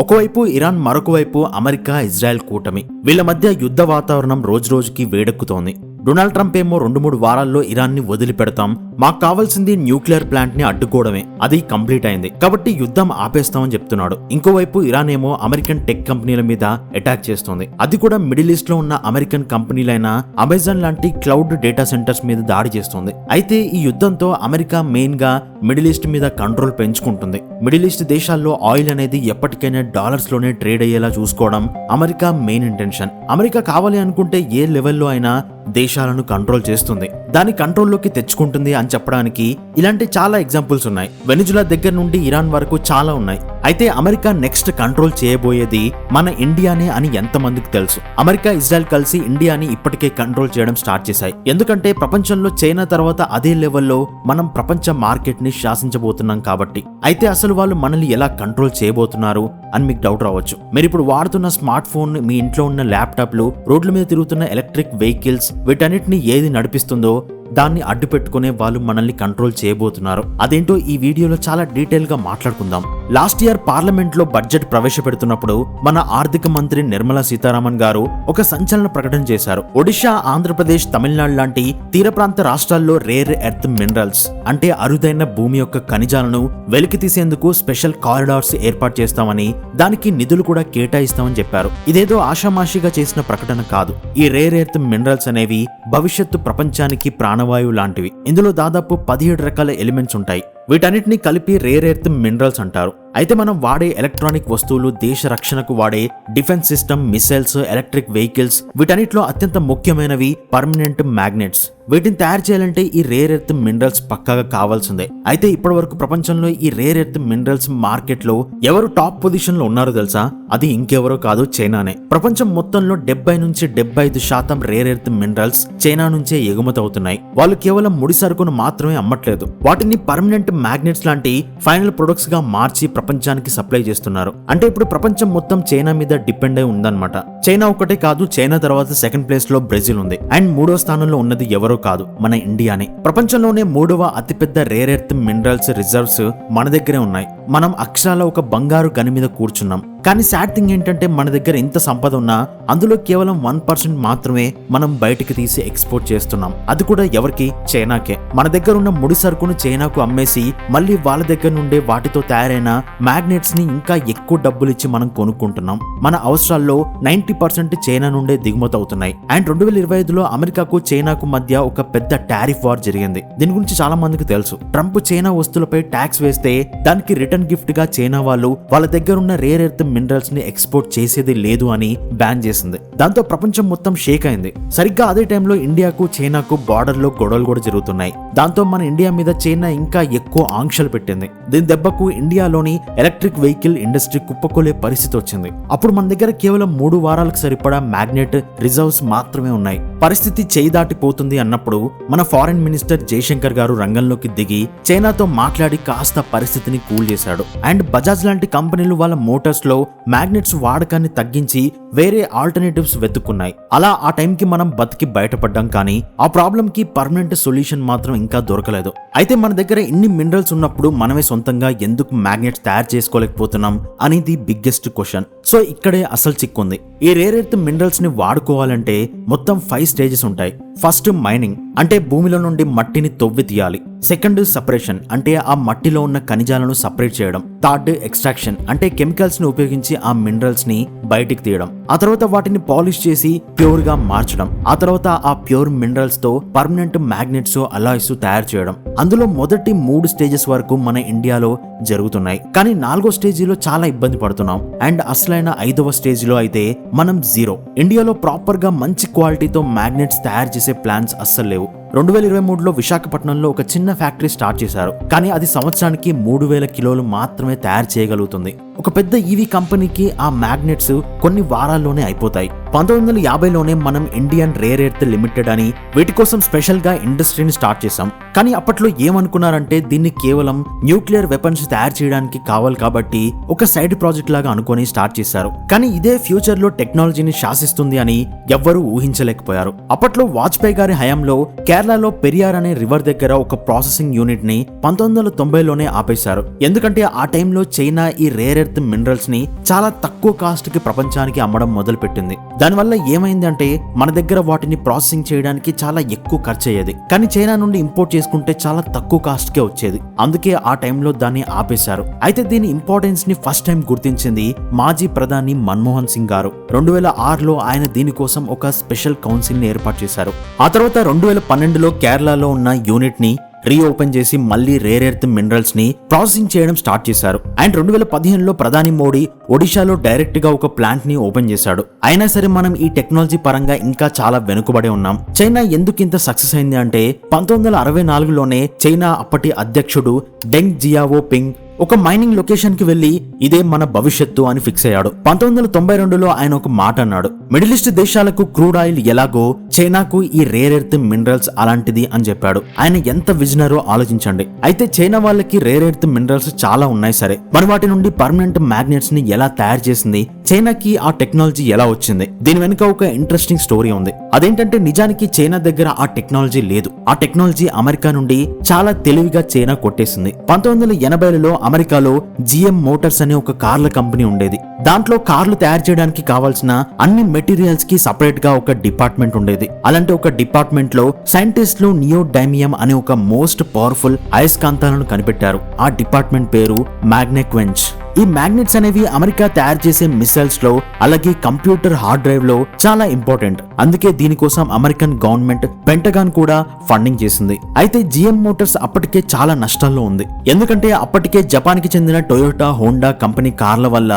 ఒకవైపు ఇరాన్, మరొక వైపు అమెరికా, ఇజ్రాయెల్ కూటమి. వీళ్ళ మధ్య యుద్ధ వాతావరణం రోజురోజుకి వేడెక్కుతోంది. డొనాల్డ్ ట్రంప్ ఏమో 2-3 వారాల్లో ఇరాన్ ని వదిలిపెడతాం, మాకు కావాల్సింది న్యూక్లియర్ ప్లాంట్ ని అడ్డుకోవడమే, అది కంప్లీట్ అయింది కాబట్టి యుద్ధం ఆపేస్తామని చెప్తున్నాడు. ఇంకోవైపు ఇరాన్ ఏమో అమెరికన్ టెక్ కంపెనీల మీద అటాక్ చేస్తోంది. అది కూడా మిడిల్ ఈస్ట్ లో ఉన్న అమెరికన్ కంపెనీలైన అమెజాన్ లాంటి క్లౌడ్ డేటా సెంటర్స్ మీద దాడి చేస్తోంది. అయితే ఈ యుద్ధంతో అమెరికా మెయిన్ గా మిడిల్ ఈస్ట్ మీద కంట్రోల్ పెంచుకుంటుంది. మిడిల్ ఈస్ట్ దేశాల్లో ఆయిల్ అనేది ఎప్పటికైనా డాలర్స్ లోనే ట్రేడ్ అయ్యేలా చూసుకోవడం అమెరికా మెయిన్ ఇంటెన్షన్. అమెరికా కావాలి అనుకుంటే ఏ లెవెల్లో అయినా దేశాలను కంట్రోల్ చేస్తుంది, దాని కంట్రోల్లోకి తెచ్చుకుంటుంది అని చెప్పడానికి ఇలాంటి చాలా ఎగ్జాంపుల్స్ ఉన్నాయి. వెనిజులా దగ్గర నుండి ఇరాన్ వరకు చాలా ఉన్నాయి. అయితే అమెరికా నెక్స్ట్ కంట్రోల్ చేయబోయేది మన ఇండియానే అని ఎంతమందికి తెలుసు? అమెరికా, ఇజ్రాయెల్ కలిసి ఇండియాని ఇప్పటికే కంట్రోల్ చేయడం స్టార్ట్ చేశాయి. ఎందుకంటే ప్రపంచంలో చైనా తర్వాత అదే లెవెల్లో మనం ప్రపంచ మార్కెట్ ని శాసించబోతున్నాం కాబట్టి. అయితే అసలు వాళ్ళు మనల్ని ఎలా కంట్రోల్ చేయబోతున్నారు అని మీకు డౌట్ రావచ్చు. మీరు ఇప్పుడు వాడుతున్న స్మార్ట్ ఫోన్, మీ ఇంట్లో ఉన్న ల్యాప్టాప్లు, రోడ్ల మీద తిరుగుతున్న ఎలక్ట్రిక్ వెహికల్స్, వీటన్నిటిని ఏది నడిపిస్తుందో దాన్ని అడ్డు పెట్టుకునే వాళ్ళు మనల్ని కంట్రోల్ చేయబోతున్నారు. అదేంటో ఈ వీడియోలో చాలా డీటెయిల్ గా మాట్లాడుకుందాం. లాస్ట్ ఇయర్ పార్లమెంట్ లో బడ్జెట్ ప్రవేశపెడుతున్నప్పుడు మన ఆర్థిక మంత్రి నిర్మలా సీతారామన్ గారు ఒక సంచలన ప్రకటన చేశారు. ఒడిషా, ఆంధ్రప్రదేశ్, తమిళనాడు లాంటి తీర ప్రాంత రాష్ట్రాల్లో రేర్ ఎర్త్ మినరల్స్ అంటే అరుదైన భూమి యొక్క ఖనిజాలను వెలికి తీసేందుకు స్పెషల్ కారిడార్స్ ఏర్పాటు చేస్తామని, దానికి నిధులు కూడా కేటాయిస్తామని చెప్పారు. ఇదేదో ఆషామాషిగా చేసిన ప్రకటన కాదు. ఈ రేర్ ఎర్త్ మినరల్స్ అనేవి భవిష్యత్తు ప్రపంచానికి ప్రాణవాయువు లాంటివి. ఇందులో దాదాపు 17 రకాల ఎలిమెంట్స్ ఉంటాయి. వీటన్నిటిని కలిపి రేర్ ఎర్త్ మినరల్స్ అంటారు. అయితే మనం వాడే ఎలక్ట్రానిక్ వస్తువులు, దేశ రక్షణకు వాడే defence system, missiles, electric vehicles, వీటన్నిటిలో అత్యంత ముఖ్యమైనవి పర్మనెంట్ మ్యాగ్నెట్స్. వీటిని తయారు చేయాలంటే ఈ రేర్ ఎర్త్ మినరల్స్ పక్కాగా కావాల్సిందే. అయితే ఇప్పటి వరకు ప్రపంచంలో ఈ రేర్ ఎర్త్ మినరల్స్ మార్కెట్ లో ఎవరు టాప్ పొజిషన్ లో ఉన్నారో తెలుసా? అది ఇంకెవరో కాదు, చైనానే. ప్రపంచం మొత్తంలో 70-75% రేర్ ఎర్త్ మినరల్స్ చైనా నుంచే ఎగుమతి అవుతున్నాయి. వాళ్ళు కేవలం ముడి సరుకును మాత్రమే అమ్మట్లేదు, వాటిని పర్మనెంట్ మ్యాగ్నెట్స్ లాంటి ఫైనల్ ప్రొడక్ట్స్ గా మార్చి ప్రపంచానికి సప్లై చేస్తున్నారు. అంటే ఇప్పుడు ప్రపంచం మొత్తం చైనా మీద డిపెండ్ అయి ఉందన్నమాట. చైనా ఒకటే కాదు, చైనా తర్వాత సెకండ్ ప్లేస్ లో బ్రెజిల్ ఉంది. అండ్ 3వ స్థానంలో ఉన్నది ఎవరో కాదు, మన ఇండియానే. ప్రపంచంలోనే 3వ అతిపెద్ద రేర్ ఎర్త్ మినరల్స్ రిజర్వ్స్ మన దగ్గరే ఉన్నాయి. మనం అక్షరాల ఒక బంగారు గని మీద కూర్చున్నాం. కానీ సాడ్ థింగ్ ఏంటంటే మన దగ్గర ఇంత సంపద ఉన్నా అందులో కేవలం 1% మాత్రమే మనం బయటికి తీసి ఎక్స్పోర్ట్ చేస్తున్నాం. అది కూడా ఎవరికి? చైనాకే. మన దగ్గర ఉన్న ముడి సరుకును చైనాకు అమ్మేసి మళ్ళీ వాళ్ళ దగ్గర నుండే వాటితో తయారైన మ్యాగ్నెట్స్ ని ఇంకా ఎక్కువ డబ్బులు ఇచ్చి మనం కొనుక్కుంటున్నాం. మన అవసరాల్లో 90% చైనా నుండే దిగుమతి అవుతున్నాయి. అండ్ 2025లో అమెరికాకు, చైనాకు మధ్య ఒక పెద్ద టారిఫ్ వార్ జరిగింది. దీని గురించి చాలా మందికి తెలుసు. ట్రంప్ చైనా వస్తువులపై ట్యాక్స్ వేస్తే దానికి రిటర్న్ గిఫ్ట్ గా చైనా వాళ్ళు వాళ్ళ దగ్గర ఉన్న రేర్ ఎర్త్ మినరల్స్ ని ఎక్స్పోర్ట్ చేసేది లేదు అని బ్యాన్ చేసింది. దాంతో ప్రపంచం మొత్తం షేక్ అయింది. సరిగ్గా అదే టైంలో ఇండియాకు, చైనాకు బార్డర్ లో గొడవలు కూడా జరుగుతున్నాయి. దాంతో మన ఇండియా మీద చైనా ఇంకా ఎక్కువ ఆంక్షలు పెట్టింది. దీని దెబ్బకు ఇండియాలోని ఎలక్ట్రిక్ వెహికల్ ఇండస్ట్రీ కుప్పకొలే పరిస్థితి వచ్చింది. అప్పుడు మన దగ్గర కేవలం 3 వారాలకు సరిపడా మ్యాగ్నెట్ రిజర్వ్స్ మాత్రమే ఉన్నాయి. పరిస్థితి చేయి దాటిపోతుంది అన్నప్పుడు మన ఫారెన్ మినిస్టర్ జయశంకర్ గారు రంగంలోకి దిగి చైనాతో మాట్లాడి కాస్త పరిస్థితిని కూల్ చేశాడు. అండ్ బజాజ్ లాంటి కంపెనీలు వాళ్ళ మోటార్స్ లో మ్యాగ్నెట్స్ వాడకాన్ని తగ్గించి వేరే ఆల్టర్నేటివ్స్ వెతుక్కున్నాయి. అలా ఆ టైంకి మనం బతికి బయటపడ్డాం. కానీ ఆ ప్రాబ్లం కి పర్మనెంట్ సొల్యూషన్ మాత్రం ఇంకా దొరకలేదు. అయితే మన దగ్గర ఇన్ని మినరల్స్ ఉన్నప్పుడు మనమే సొంతంగా ఎందుకు మ్యాగ్నెట్స్ తయారు చేసుకోలేకపోతున్నాం అనేది బిగ్గెస్ట్ క్వశ్చన్. సో ఇక్కడే అసలు చిక్కుంది. ఈ రేర్ ఎర్త్ మినరల్స్ ని వాడుకోవాలంటే మొత్తం 5 స్టేజెస్ ఉంటాయి. ఫస్ట్ మైనింగ్, అంటే భూమిలో నుండి మట్టిని తవ్వి తీయాలి. సెకండ్ సెపరేషన్, అంటే ఆ మట్టిలో ఉన్న ఖనిజాలను సపరేట్ చేయడం. థర్డ్ ఎక్స్ట్రాక్షన్, అంటే కెమికల్స్ ని ఉపయోగించి ఆ మినరల్స్ ని బయటికి తీయడం. ఆ తర్వాత వాటిని పాలిష్ చేసి ప్యూర్ గా మార్చడం. ఆ తర్వాత ఆ ప్యూర్ మినరల్స్ తో పర్మనెంట్ మ్యాగ్నెట్స్, అలాయ్స్ తయారు చేయడం. అందులో మొదటి 3 స్టేజెస్ వరకు మన ఇండియాలో జరుగుతున్నాయి. కానీ 4వ స్టేజీలో చాలా ఇబ్బంది పడుతున్నాం. అండ్ అసలైన 5వ స్టేజీలో అయితే మనం జీరో. ఇండియాలో ప్రాపర్ గా మంచి క్వాలిటీతో మ్యాగ్నెట్స్ తయారు చేసే ప్లాన్స్ అస్సలు లేవు. 2023లో విశాఖపట్నంలో ఒక చిన్న ఫ్యాక్టరీ స్టార్ట్ చేశారు. కానీ అది సంవత్సరానికి 3000 కిలోలు మాత్రమే తయారు చేయగలుగుతుంది. ఒక పెద్ద ఈవీ కంపెనీకి ఆ మ్యాగ్నెట్స్ కొన్ని వారాల్లోనే అయిపోతాయి. 1950లోనే మనం ఇండియన్ రేర్ ఎర్త్ లిమిటెడ్ అని వీటి కోసం స్పెషల్ గా ఇండస్ట్రీని స్టార్ట్ చేశాం. కానీ అప్పట్లో ఏమనుకున్నారంటే దీన్ని కేవలం న్యూక్లియర్ వెపన్స్ తయారు చేయడానికి కావాలి కాబట్టి ఒక సైడ్ ప్రాజెక్ట్ లాగా అనుకొని స్టార్ట్ చేశారు. కానీ ఇదే ఫ్యూచర్ లో టెక్నాలజీని శాసిస్తుంది అని ఎవ్వరూ ఊహించలేకపోయారు. అప్పట్లో వాజ్పేయి గారి హయాంలో కేరళలో పెరియార్ అనే రివర్ దగ్గర ఒక ప్రాసెసింగ్ యూనిట్ ని 1990లోనే ఆపేశారు. ఎందుకంటే ఆ టైంలో చైనా ఈ రేర్ ఎర్త్ మినరల్స్ ని చాలా తక్కువ కాస్ట్ కి ప్రపంచానికి అమ్మడం మొదలుపెట్టింది. దానివల్ల ఏమైందంటే మన దగ్గర వాటిని ప్రాసెసింగ్ చేయడానికి చాలా ఎక్కువ ఖర్చు అయ్యేది, కానీ చైనా నుండి ఇంపోర్ట్ చేసుకుంటే చాలా తక్కువ కాస్ట్ కే వచ్చేది. అందుకే ఆ టైంలో దాన్ని ఆపేశారు. అయితే దీని ఇంపార్టెన్స్ ని ఫస్ట్ టైం గుర్తించింది మాజీ ప్రధాని మన్మోహన్ సింగ్ గారు. 2006లో ఆయన దీనికోసం ఒక స్పెషల్ కౌన్సిల్ ని ఏర్పాటు చేశారు. ఆ తర్వాత 2012లో కేరళలో ఉన్న యూనిట్ ని రీఓపెన్ చేసి మళ్లీ రేర్ ఎర్త్ మినరల్స్ ని ప్రాసెసింగ్ చేయడం స్టార్ట్ చేశారు. అండ్ 2015లో ప్రధాని మోడీ ఒడిశాలో డైరెక్ట్ గా ఒక ప్లాంట్ ని ఓపెన్ చేశాడు. అయినా సరే మనం ఈ టెక్నాలజీ పరంగా ఇంకా చాలా వెనుకబడి ఉన్నాం. చైనా ఎందుకు ఇంత సక్సెస్ అయింది అంటే 1964లోనే చైనా అప్పటి అధ్యక్షుడు డెంగ్ జియావోపింగ్ ఒక మైనింగ్ లొకేషన్ కి వెళ్లి ఇదే మన భవిష్యత్తు అని ఫిక్స్ అయ్యాడు. 1992లో ఆయన ఒక మాట అన్నాడు, మిడిల్ ఈస్ట్ దేశాలకు క్రూడ్ ఆయిల్ ఎలాగో చైనాకు ఈ రేర్ ఎర్త్ మినరల్స్ అలాంటిది అని చెప్పాడు. ఆయన ఎంత విజనరో ఆలోచించండి. అయితే చైనా వాళ్ళకి రేర్ ఎర్త్ మినరల్స్ చాలా ఉన్నాయి సరే, మరి వాటి నుండి పర్మనెంట్ మ్యాగ్నెట్స్ ని ఎలా తయారు చేసింది, చైనాకి ఆ టెక్నాలజీ ఎలా వచ్చింది? దీని వెనుక ఒక ఇంట్రెస్టింగ్ స్టోరీ ఉంది. అదేంటంటే నిజానికి చైనా దగ్గర ఆ టెక్నాలజీ లేదు. ఆ టెక్నాలజీ అమెరికా నుండి చాలా తెలివిగా చైనా కొట్టేసింది. 1980లో అమెరికాలో జిఎం మోటార్స్ అనే ఒక కార్ల కంపెనీ ఉండేది. దాంట్లో కార్లు తయారు చేయడానికి కావాల్సిన అన్ని మెటీరియల్స్ కి సపరేట్ గా ఒక డిపార్ట్మెంట్ ఉండేది. అలాంటి ఒక డిపార్ట్మెంట్ లో సైంటిస్టులు నియోడైమియం అనే ఒక మోస్ట్ పవర్ఫుల్ అయస్కాంతాలను కనిపెట్టారు. ఆ డిపార్ట్మెంట్ పేరు మ్యాగ్నెక్వెంచ్. ఈ మ్యాగ్నెట్స్ అనేవి అమెరికా తయారు చేసే మిసైల్స్ లో అలాగే కంప్యూటర్ హార్డ్ డ్రైవ్ లో చాలా ఇంపార్టెంట్. అందుకే దీనికోసం అమెరికన్ గవర్నమెంట్ పెంటగాన్ కూడా ఫండింగ్ చేసింది. అయితే జిఎం మోటార్స్ అప్పటికే చాలా నష్టాల్లో ఉంది. ఎందుకంటే అప్పటికే జపాన్ కి చెందిన టొయోటా, హోండా కంపెనీ కార్ల వల్ల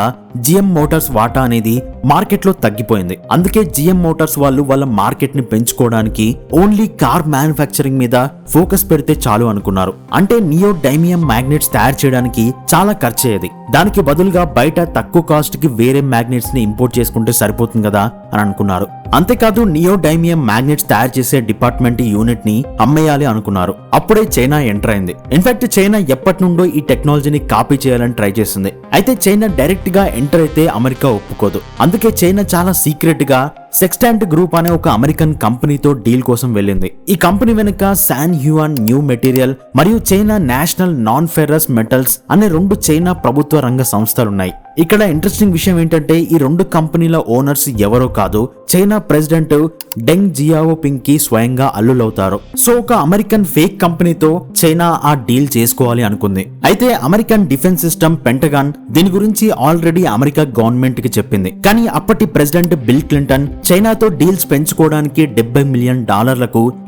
జిఎం మోటార్స్ వాటా అనేది మార్కెట్ లో తగ్గిపోయింది. అందుకే జిఎం మోటార్స్ వాళ్ళు వాళ్ళ మార్కెట్ ని పెంచుకోవడానికి ఓన్లీ కార్ మ్యానుఫ్యాక్చరింగ్ మీద ఫోకస్ పెడితే చాలు అనుకున్నారు. అంటే నియోడైమియం మ్యాగ్నెట్స్ తయారు చేయడానికి చాలా ఖర్చు అయ్యేది. దానికి బదులుగా బయట తక్కువ కాస్ట్ కి వేరే మ్యాగ్నెట్స్ ని ఇంపోర్ట్ చేసుకుంటే సరిపోతుంది కదా అని అనుకున్నారు. అంతేకాదు నియోడైమియం మ్యాగ్నెట్స్ తయారు చేసే డిపార్ట్మెంట్ యూనిట్ ని అమ్మేయాలి అనుకున్నారు. అప్పుడే చైనా ఎంటర్ అయింది. ఇన్ఫాక్ట్ చైనా ఎప్పటి నుండో ఈ టెక్నాలజీని కాపీ చేయాలని ట్రై చేసింది. అయితే చైనా డైరెక్ట్ గా ఎంటర్ అయితే అమెరికా ఒప్పుకోదు. అందుకే చైనా చాలా సీక్రెట్ గా సెక్స్టాంట్ గ్రూప్ అనే ఒక అమెరికన్ కంపెనీతో డీల్ కోసం వెళ్ళింది. ఈ కంపెనీ వెనుక శాన్ హ్యూయాన్ న్యూ మెటీరియల్ మరియు China national non ferrous metals అనే రెండు చైనా ప్రభుత్వ రంగ సంస్థలున్నాయి. ఇక్కడ ఇంట్రెస్టింగ్ విషయం ఏంటంటే ఈ రెండు కంపెనీల ఓనర్స్ ఎవరో కాదు, చైనా ప్రెసిడెంట్ డెంగ్ జియావోపింగ్ కి స్వయంగా అల్లులవుతారు. సో ఒక అమెరికన్ ఫేక్ కంపెనీతో చైనా ఆ డీల్ చేసుకోవాలి అనుకుంది. అయితే అమెరికన్ డిఫెన్స్ సిస్టమ్ పెంటగాన్ దీని గురించి ఆల్రెడీ అమెరికా గవర్నమెంట్ కి చెప్పింది. కానీ అప్పటి ప్రెసిడెంట్ బిల్ క్లింటన్ చైనాతో డీల్స్ పెంచుకోవడానికి $70 మిలియన్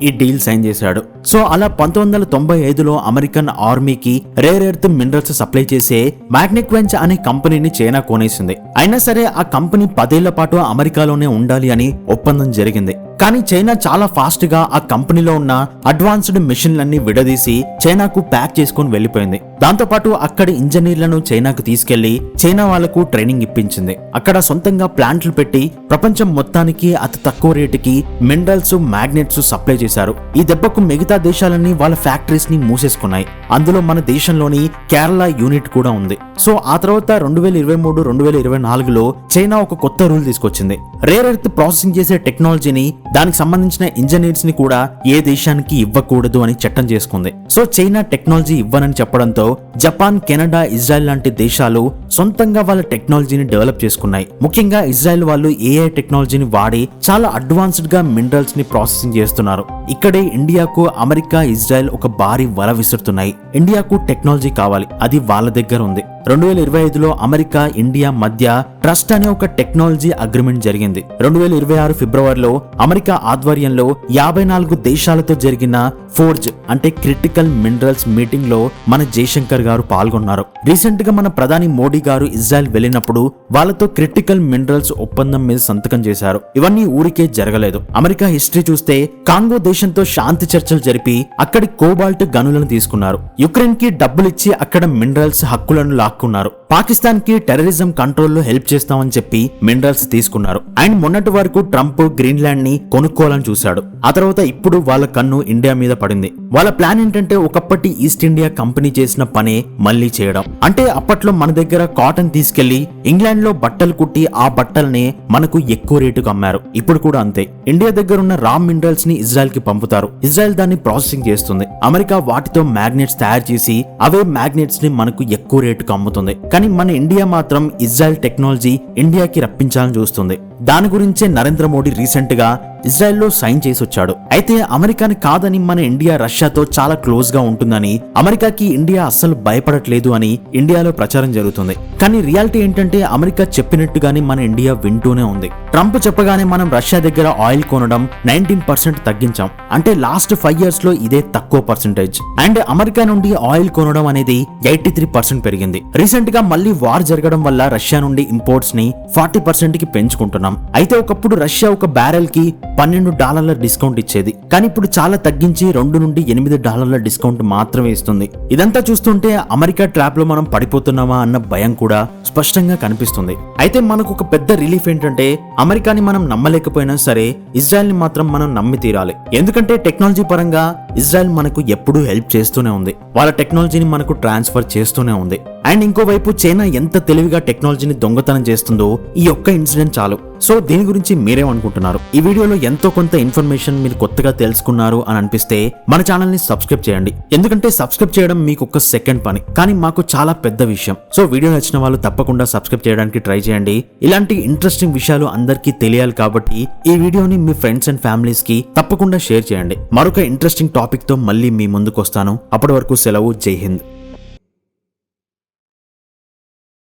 ఈ డీల్ సైన్ చేశాడు. సో అలా 1995లో అమెరికన్ ఆర్మీకి రేర్ ఎర్త్ మినరల్స్ సప్లై చేసే మ్యాగ్నెక్వెంచ్ అనే కంపెనీని చైనా కొనేసింది. అయినా సరే ఆ కంపెనీ 10 ఏళ్ల పాటు అమెరికాలోనే ఉండాలి అని ఒప్పందం జరిగింది. కానీ చైనా చాలా ఫాస్ట్ గా ఆ కంపెనీలో ఉన్న అడ్వాన్స్డ్ మెషిన్లన్నీ విడదీసి చైనాకు ప్యాక్ చేసుకుని వెళ్లిపోయింది. దాంతో పాటు అక్కడి ఇంజనీర్లను చైనాకు తీసుకెళ్లి చైనా వాళ్లకు ట్రైనింగ్ ఇప్పించింది. అక్కడ సొంతంగా ప్లాంట్లు పెట్టి ప్రపంచం మొత్తానికి అతి తక్కువ రేటుకి మినరల్స్, మ్యాగ్నెట్స్ సప్లై చేశారు. ఈ దెబ్బకు మిగతా దేశాలన్నీ వాళ్ళ ఫ్యాక్టరీస్ ని మూసేసుకున్నాయి. అందులో మన దేశంలోని కేరళ యూనిట్ కూడా ఉంది. సో ఆ తర్వాత 2023, 2024లో చైనా ఒక కొత్త రూల్ తీసుకొచ్చింది. రేర్ ఎర్త్ ప్రాసెసింగ్ చేసే టెక్నాలజీని, దానికి సంబంధించిన ఇంజనీర్స్ ని కూడా ఏ దేశానికి ఇవ్వకూడదు అని చట్టం చేసుకుంది. సో చైనా టెక్నాలజీ ఇవ్వనని చెప్పడంతో జపాన్, కెనడా, ఇజ్రాయెల్ లాంటి దేశాలు సొంతంగా వాళ్ళ టెక్నాలజీని డెవలప్ చేసుకున్నాయి. ముఖ్యంగా ఇజ్రాయెల్ వాళ్ళు ఏఐ టెక్నాలజీని వాడి చాలా అడ్వాన్స్డ్ గా మినరల్స్ ని ప్రాసెసింగ్ చేస్తున్నారు. ఇక్కడే ఇండియాకు అమెరికా, ఇజ్రాయెల్ ఒక భారీ వల విసురుతున్నాయి. ఇండియాకు టెక్నాలజీ కావాలి, అది వాళ్ళ దగ్గర ఉంది. 2025లో అమెరికా, ఇండియా మధ్య ట్రస్ట్ అనే ఒక టెక్నాలజీ అగ్రిమెంట్ జరిగింది. 2026 ఫిబ్రవరిలో అమెరికా ఆధ్వర్యంలో 54 దేశాలతో జరిగిన ఫోర్జ్ అంటే క్రిటికల్ మినరల్స్ మీటింగ్ లో మన జయశంకర్ గారు పాల్గొన్నారు. రీసెంట్ గా మన ప్రధాని మోడీ గారు ఇజ్రాయెల్ వెళ్ళినప్పుడు వాళ్ళతో క్రిటికల్ మినరల్స్ ఒప్పందం మీద సంతకం చేశారు. ఇవన్నీ ఊరికే జరగలేదు. అమెరికా హిస్టరీ చూస్తే కాంగో దేశంతో శాంతి చర్చలు జరిపి అక్కడి కోబాల్ట్ గనులను తీసుకున్నారు. యుక్రెయిన్ కి డబ్బులిచ్చి అక్కడ మినరల్స్ హక్కులను లాక్కున్నారు. పాకిస్తాన్ కి టెర్రరిజం కంట్రోల్ లో హెల్ప్ చేస్తామని చెప్పి మినరల్స్ తీసుకున్నారు. అండ్ మొన్నటి వరకు ట్రంప్ గ్రీన్లాండ్ ని కొనుక్కోవాలని చూశాడు. ఆ తర్వాత ఇప్పుడు వాళ్ళ కన్ను ఇండియా మీద పడింది. వాళ్ళ ప్లాన్ ఏంటంటే ఒకప్పటి ఈస్ట్ ఇండియా కంపెనీ చేసిన పనే మళ్లీ చేయడం. అంటే అప్పట్లో మన దగ్గర కాటన్ తీసుకెళ్లి ఇంగ్లాండ్ లో బట్టలు కుట్టి ఆ బట్టల్ని మనకు ఎక్కువ రేటుకు అమ్మారు. ఇప్పుడు కూడా అంతే. ఇండియా దగ్గర ఉన్న రా మినరల్స్ ని ఇజ్రాయెల్ కి పంపుతారు. ఇజ్రాయెల్ దాన్ని ప్రాసెసింగ్ చేస్తుంది. అమెరికా వాటితో మ్యాగ్నెట్స్ తయారు చేసి అవే మ్యాగ్నెట్స్ ని మనకు ఎక్కువ రేటుకు అమ్ముతుంది. కానీ కానీ మన ఇండియా మాత్రం ఇజ్రాయెల్ టెక్నాలజీ ఇండియాకి రప్పించాలని చూస్తుంది. దాని గురించే నరేంద్ర మోడీ రీసెంట్ గా ఇజ్రాయెల్లో సైన్ చేసి వచ్చాడు. అయితే అమెరికాని కాదని మన ఇండియా రష్యాతో చాలా క్లోజ్ గా ఉంటుందని, అమెరికాకి ఇండియా అస్సలు భయపడట్లేదు అని ఇండియాలో ప్రచారం జరుగుతుంది. కానీ రియాలిటీ ఏంటంటే అమెరికా చెప్పినట్టుగానే మన ఇండియా వింటూనే ఉంది. ట్రంప్ చెప్పగానే మనం రష్యా దగ్గర ఆయిల్ కొనడం 19% తగ్గించాం. అంటే లాస్ట్ 5 years లో ఇదే తక్కువ పర్సెంటేజ్. అండ్ అమెరికా నుండి ఆయిల్ కొనడం అనేది 83% పెరిగింది. రీసెంట్ గా మళ్ళీ వార్ జరగడం వల్ల రష్యా నుండి ఇంపోర్ట్స్ ని 40% కి పెంచుకుంటున్నాం. అయితే ఒకప్పుడు రష్యా ఒక బ్యారెల్ కి $12 డిస్కౌంట్ ఇచ్చేది, కానీ ఇప్పుడు చాలా తగ్గించి $2 నుండి $8 డిస్కౌంట్ మాత్రమే ఇస్తుంది. ఇదంతా చూస్తుంటే అమెరికా ట్రాప్ లో మనం పడిపోతున్నామా అన్న భయం కూడా స్పష్టంగా కనిపిస్తుంది. అయితే మనకు ఒక పెద్ద రిలీఫ్ ఏంటంటే అమెరికాని మనం నమ్మలేకపోయినా సరే ఇజ్రాయెల్ ని మాత్రం మనం నమ్మి తీరాలి. ఎందుకంటే టెక్నాలజీ పరంగా ఇజ్రాయెల్ మనకు ఎప్పుడూ హెల్ప్ చేస్తూనే ఉంది, వాళ్ళ టెక్నాలజీని మనకు ట్రాన్స్ఫర్ చేస్తూనే ఉంది. అండ్ ఇంకోవైపు చైనా ఎంత తెలివిగా టెక్నాలజీని దొంగతనం చేస్తుందో ఈ ఒక్క ఇన్సిడెంట్ చాలు. సో దీని గురించి మీరేమనుకుంటున్నారు? ఈ వీడియోలో ఎంతో కొంత ఇన్ఫర్మేషన్ మీరు కొత్తగా తెలుసుకున్నారు అని అనిపిస్తే మన ఛానల్ ని సబ్స్క్రైబ్ చేయండి. ఎందుకంటే సబ్స్క్రైబ్ చేయడం మీకు ఒక సెకండ్ పని, కానీ మాకు చాలా పెద్ద విషయం. సో వీడియో నచ్చిన వాళ్ళు తప్పకుండా సబ్స్క్రైబ్ చేయడానికి ట్రై చేయండి. ఇలాంటి ఇంట్రెస్టింగ్ విషయాలు అందరికీ తెలియాలి కాబట్టి ఈ వీడియోని మీ ఫ్రెండ్స్ అండ్ ఫ్యామిలీస్ కి తప్పకుండా షేర్ చేయండి. మరొక ఇంట్రెస్టింగ్ టాపిక్ తో మళ్ళీ మీ ముందుకు వస్తాను. అప్పటి వరకు సెలవు. జై హింద్.